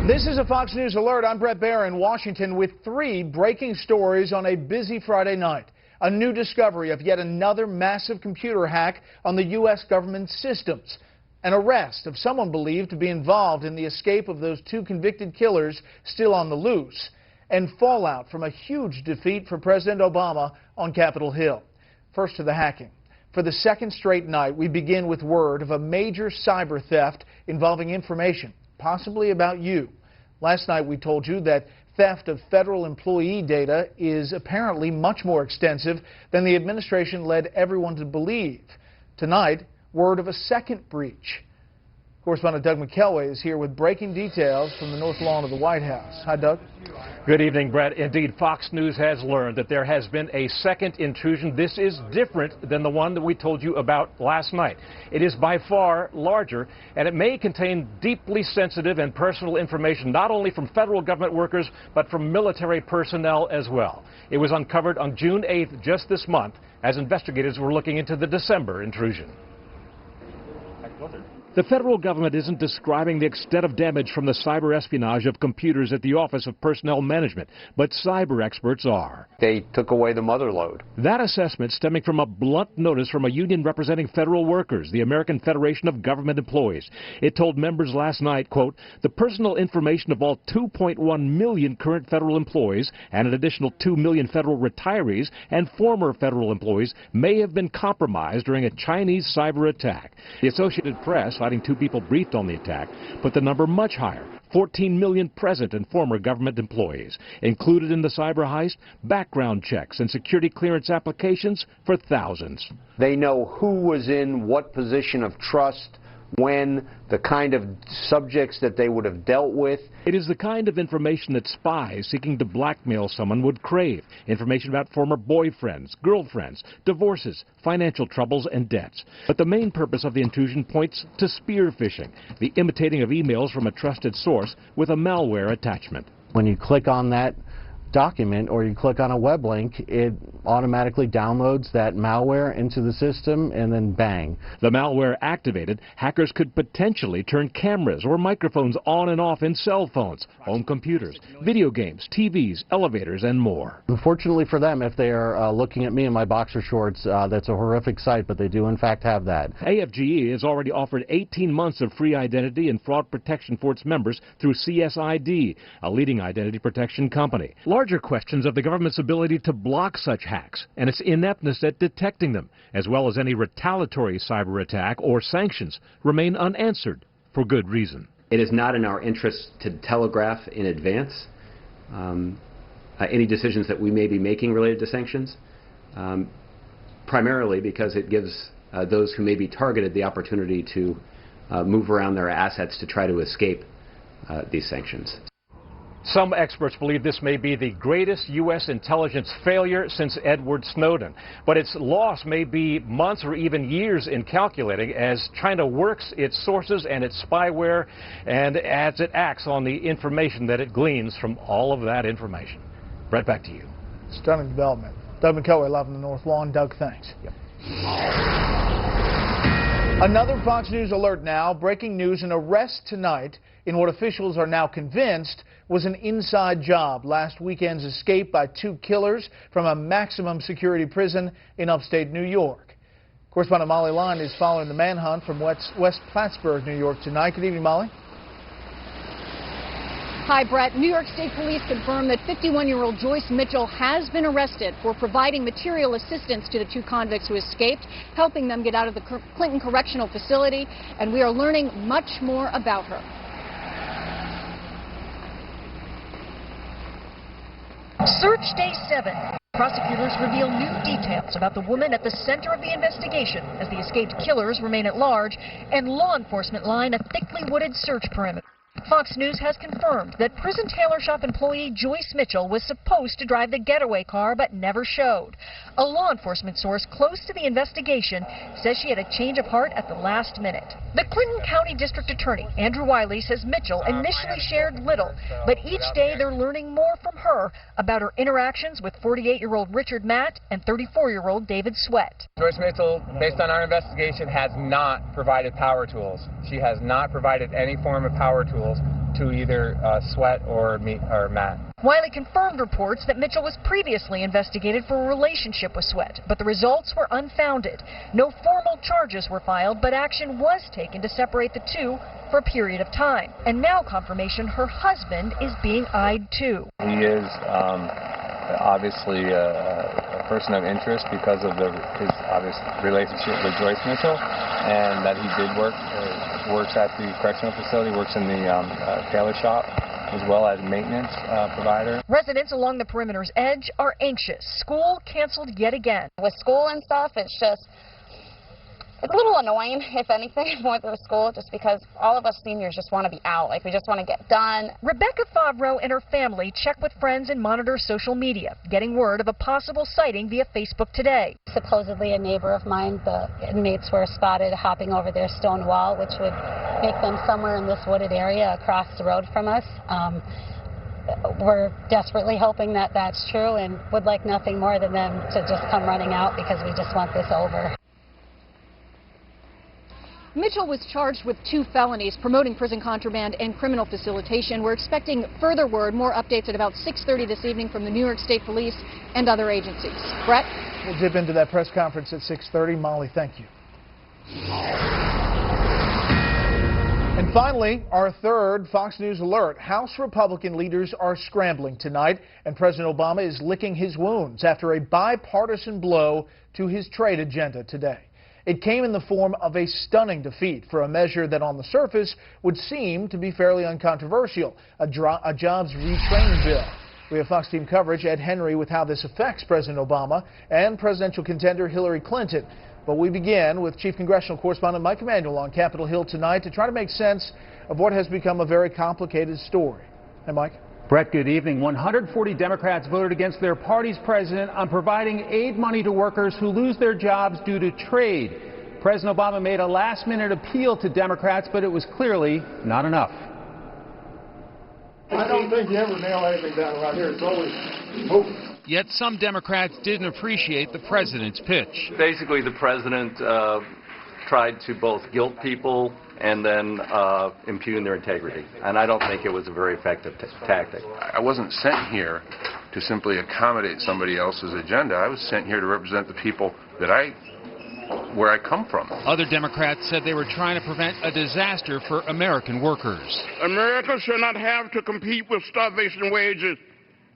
This is a Fox News Alert. I'm Brett Baer in Washington with 3 breaking stories on a busy Friday night. A new discovery of yet another massive computer hack on the U.S. government systems. An arrest of someone believed to be involved in the escape of those 2 convicted killers still on the loose. And fallout from a huge defeat for President Obama on Capitol Hill. First to the hacking. For the second straight night, we begin with word of a major cyber theft involving information, possibly about you. Last night we told you that theft of federal employee data is apparently much more extensive than the administration led everyone to believe. Tonight, word of a second breach. Correspondent Doug McKelway is here with breaking details from the North Lawn of the White House. Hi, Doug. Good evening, Brett. Indeed, Fox News has learned that there has been a second intrusion. This is different than the one that we told you about last night. It is by far larger, and it may contain deeply sensitive and personal information, not only from federal government workers, but from military personnel as well. It was uncovered on June 8th, just this month, as investigators were looking into the December intrusion. The federal government isn't describing the extent of damage from the cyber espionage of computers at the Office of Personnel Management, but cyber experts are. They took away the mother lode. That assessment stemming from a blunt notice from a union representing federal workers, the American Federation of Government Employees. It told members last night, quote, the personal information of all 2.1 million current federal employees and an additional 2 million federal retirees and former federal employees may have been compromised during a Chinese cyber attack. The Associated Press, citing 2 people briefed on the attack, put the number much higher. 14 million present and former government employees. Included in the cyber heist, background checks and security clearance applications for thousands. They know who was in what position of trust, when, the kind of subjects that they would have dealt with. It is the kind of information that spies seeking to blackmail someone would crave. Information about former boyfriends, girlfriends, divorces, financial troubles, and debts. But the main purpose of the intrusion points to spear phishing, the imitating of emails from a trusted source with a malware attachment. When you click on that document or you click on a web link, it automatically downloads that malware into the system, and then bang. The malware activated, hackers could potentially turn cameras or microphones on and off in cell phones, home computers, video games, TVs, elevators, and more. Unfortunately for them, if they are looking at me in my boxer shorts, that's a horrific sight, but they do in fact have that. AFGE has already offered 18 months of free identity and fraud protection for its members through CSID, a leading identity protection company. Larger questions of the government's ability to block such hacks and its ineptness at detecting them, as well as any retaliatory cyber attack or sanctions, remain unanswered for good reason. It is not in our interest to telegraph in advance any decisions that we may be making related to sanctions, primarily because it gives those who may be targeted the opportunity to move around their assets to try to escape these sanctions. Some experts believe this may be the greatest U.S. intelligence failure since Edward Snowden. But its loss may be months or even years in calculating as China works its sources and its spyware and as it acts on the information that it gleans from all of that information. Brett, back to you. Stunning development. Doug McKelway live on the North Lawn. Doug, thanks. Yep. Another Fox News alert now. Breaking news, an arrest tonight in what officials are now convinced was an inside job. Last weekend's escape by 2 killers from a maximum security prison in upstate New York. Correspondent Molly Line is following the manhunt from West Plattsburgh, New York tonight. Good evening, Molly. Hi, Brett. New York State Police confirmed that 51-year-old Joyce Mitchell has been arrested for providing material assistance to the 2 convicts who escaped, helping them get out of the Clinton Correctional Facility, and we are learning much more about her. Search Day 7. Prosecutors reveal new details about the woman at the center of the investigation as the escaped killers remain at large and law enforcement line a thickly wooded search perimeter. Fox News has confirmed that prison tailor shop employee Joyce Mitchell was supposed to drive the getaway car but never showed. A law enforcement source close to the investigation says she had a change of heart at the last minute. The Clinton County District Attorney, Andrew Wiley, says Mitchell initially shared little, but each day they're learning more from her about her interactions with 48-year-old Richard Matt and 34-year-old David Sweat. Joyce Mitchell, based on our investigation, has not provided power tools. She has not provided any form of power tools individuals to either Sweat or Matt. Wiley confirmed reports that Mitchell was previously investigated for a relationship with Sweat, but the results were unfounded. No formal charges were filed, but action was taken to separate the two for a period of time. And now confirmation her husband is being eyed too. He is obviously a person of interest because of his obvious relationship with Joyce Mitchell, and that he did works at the correctional facility, works in the tailor shop, as well as maintenance provider. Residents along the perimeter's edge are anxious. School canceled yet again. With school and stuff, it's a little annoying, if anything, more than school, just because all of us seniors just want to be out. Like, we just want to get done. Rebecca Favreau and her family check with friends and monitor social media, getting word of a possible sighting via Facebook today. Supposedly a neighbor of mine, the inmates were spotted hopping over their stone wall, which would make them somewhere in this wooded area across the road from us. We're desperately hoping that that's true and would like nothing more than them to just come running out because we just want this over. Mitchell was charged with 2 felonies, promoting prison contraband and criminal facilitation. We're expecting further word, more updates at about 6:30 this evening from the New York State Police and other agencies. Brett? We'll dip into that press conference at 6:30. Molly, thank you. And finally, our third Fox News alert. House Republican leaders are scrambling tonight, and President Obama is licking his wounds after a bipartisan blow to his trade agenda today. It came in the form of a stunning defeat for a measure that on the surface would seem to be fairly uncontroversial, a jobs retraining bill. We have Fox team coverage. Ed Henry with how this affects President Obama and presidential contender Hillary Clinton. But we begin with Chief Congressional Correspondent Mike Emanuel on Capitol Hill tonight to try to make sense of what has become a very complicated story. Hey, Mike. Brett, good evening. 140 Democrats voted against their party's president on providing aid money to workers who lose their jobs due to trade. President Obama made a last-minute appeal to Democrats, but it was clearly not enough. I don't think you ever nail anything down around here. It's always moving. Yet some Democrats didn't appreciate the president's pitch. Basically, the president tried to both guilt people and then impugn their integrity. And I don't think it was a very effective tactic. I wasn't sent here to simply accommodate somebody else's agenda. I was sent here to represent the people that where I come from. Other Democrats said they were trying to prevent a disaster for American workers. America should not have to compete with starvation wages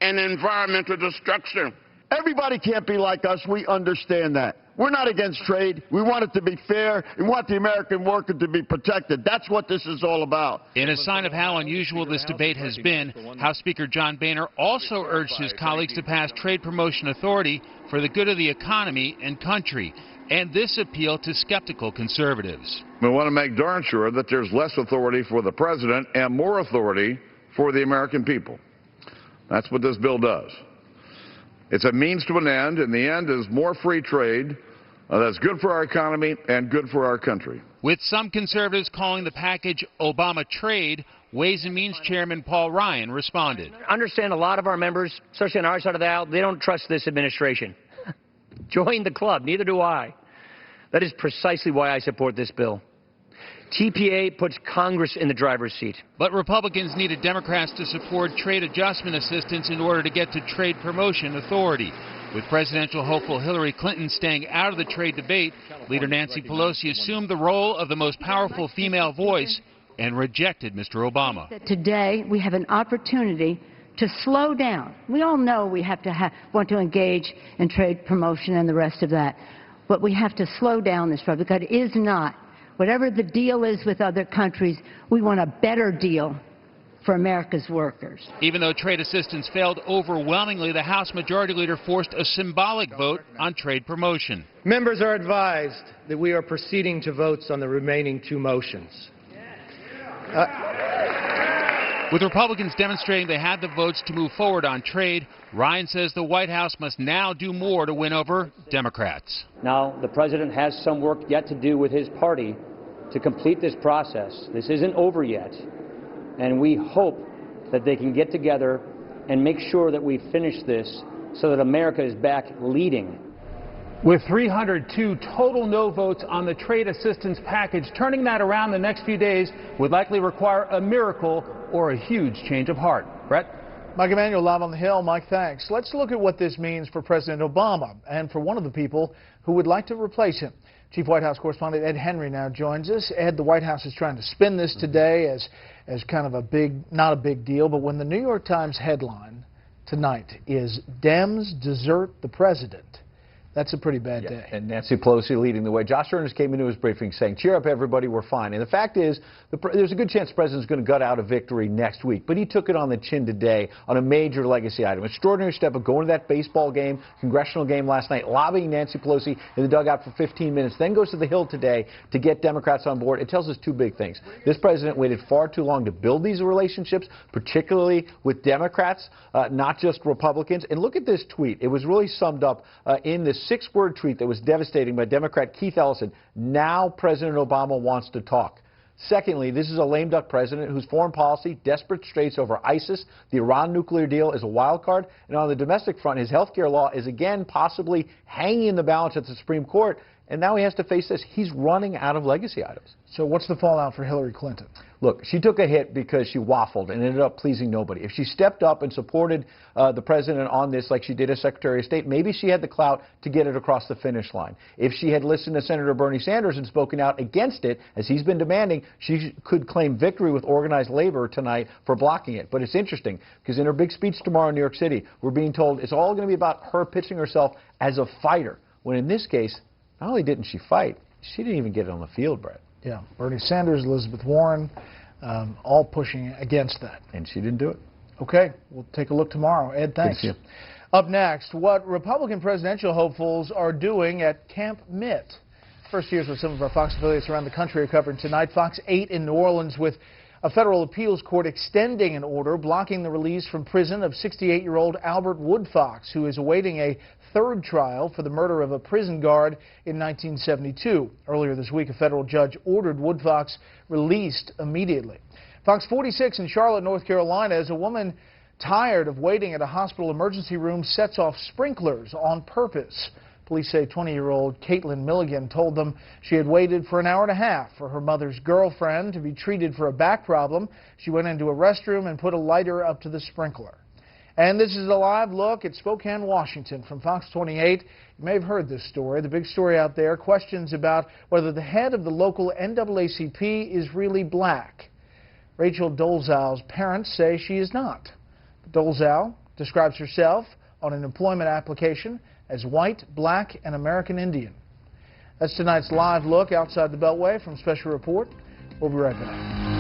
and environmental destruction. Everybody can't be like us. We understand that. We're not against trade. We want it to be fair. We want the American worker to be protected. That's what this is all about. In a sign of how unusual this debate has been, House Speaker John Boehner also urged his colleagues to pass trade promotion authority for the good of the economy and country. And this appeal to skeptical conservatives. We want to make darn sure that there's less authority for the president and more authority for the American people. That's what this bill does. It's a means to an end, and the end is more free trade that's good for our economy and good for our country. With some conservatives calling the package Obama trade, Ways and Means Chairman Paul Ryan responded. I understand a lot of our members, especially on our side of the aisle, they don't trust this administration. Join the club. Neither do I. That is precisely why I support this bill. TPA puts Congress in the driver's seat. But Republicans needed Democrats to support trade adjustment assistance in order to get to trade promotion authority. With presidential hopeful Hillary Clinton staying out of the trade debate, Leader Nancy Pelosi assumed the role of the most powerful female voice and rejected Mr. Obama. Today, we have an opportunity to slow down. We all know we have to want to engage in trade promotion and the rest of that. But we have to slow down this road because it is not. Whatever the deal is with other countries, we want a better deal for America's workers. Even though trade assistance failed overwhelmingly, the House Majority Leader forced a symbolic vote on trade promotion. Members are advised that we are proceeding to votes on the remaining 2 motions. With Republicans demonstrating they had the votes to move forward on trade, Ryan says the White House must now do more to win over Democrats. Now, the president has some work yet to do with his party to complete this process. This isn't over yet, and we hope that they can get together and make sure that we finish this so that America is back leading. With 302 total no votes on the trade assistance package, turning that around the next few days would likely require a miracle or a huge change of heart. Brett? Mike Emanuel live on the Hill. Mike, thanks. Let's look at what this means for President Obama and for one of the people who would like to replace him. Chief White House correspondent Ed Henry now joins us. Ed, the White House is trying to spin this today as kind of a not a big deal, but when the New York Times headline tonight is Dems desert the president, that's a pretty bad day. And Nancy Pelosi leading the way. Josh Earnest came into his briefing saying, cheer up, everybody, we're fine. And the fact is, there's a good chance the president's going to gut out a victory next week. But he took it on the chin today on a major legacy item. Extraordinary step of going to that baseball game, congressional game last night, lobbying Nancy Pelosi in the dugout for 15 minutes, then goes to the Hill today to get Democrats on board. It tells us two big things. This president waited far too long to build these relationships, particularly with Democrats, not just Republicans. And look at this tweet. It was really summed up in this 6-word tweet that was devastating by Democrat Keith Ellison. Now President Obama wants to talk. Secondly, this is a lame duck president whose foreign policy, desperate straits over ISIS, the Iran nuclear deal is a wild card, and on the domestic front, his health care law is again possibly hanging in the balance at the Supreme Court, and now he has to face this. He's running out of legacy items. So what's the fallout for Hillary Clinton? Look, she took a hit because she waffled and ended up pleasing nobody. If she stepped up and supported the president on this like she did as Secretary of State, maybe she had the clout to get it across the finish line. If she had listened to Senator Bernie Sanders and spoken out against it, as he's been demanding, she could claim victory with organized labor tonight for blocking it. But it's interesting, because in her big speech tomorrow in New York City, we're being told it's all going to be about her pitching herself as a fighter, when in this case, not only didn't she fight, she didn't even get it on the field, Brett. Yeah, Bernie Sanders, Elizabeth Warren, all pushing against that. And she didn't do it. Okay, we'll take a look tomorrow. Ed, thanks. Good to see you. Up next, what Republican presidential hopefuls are doing at Camp Mitt. First, here's what some of our Fox affiliates around the country are covering tonight. Fox 8 in New Orleans with a federal appeals court extending an order blocking the release from prison of 68-year-old Albert Woodfox, who is awaiting a third trial for the murder of a prison guard in 1972. Earlier this week, a federal judge ordered Woodfox released immediately. Fox 46 in Charlotte, North Carolina, as a woman tired of waiting at a hospital emergency room sets off sprinklers on purpose. Police say 20-year-old Caitlin Milligan told them she had waited for an hour and a half for her mother's girlfriend to be treated for a back problem. She went into a restroom and put a lighter up to the sprinkler. And this is a live look at Spokane, Washington from Fox 28. You may have heard this story. The big story out there, questions about whether the head of the local NAACP is really black. Rachel Dolezal's parents say she is not. Dolezal describes herself on an employment application as white, black, and American Indian. That's tonight's live look outside the Beltway from Special Report. We'll be right back.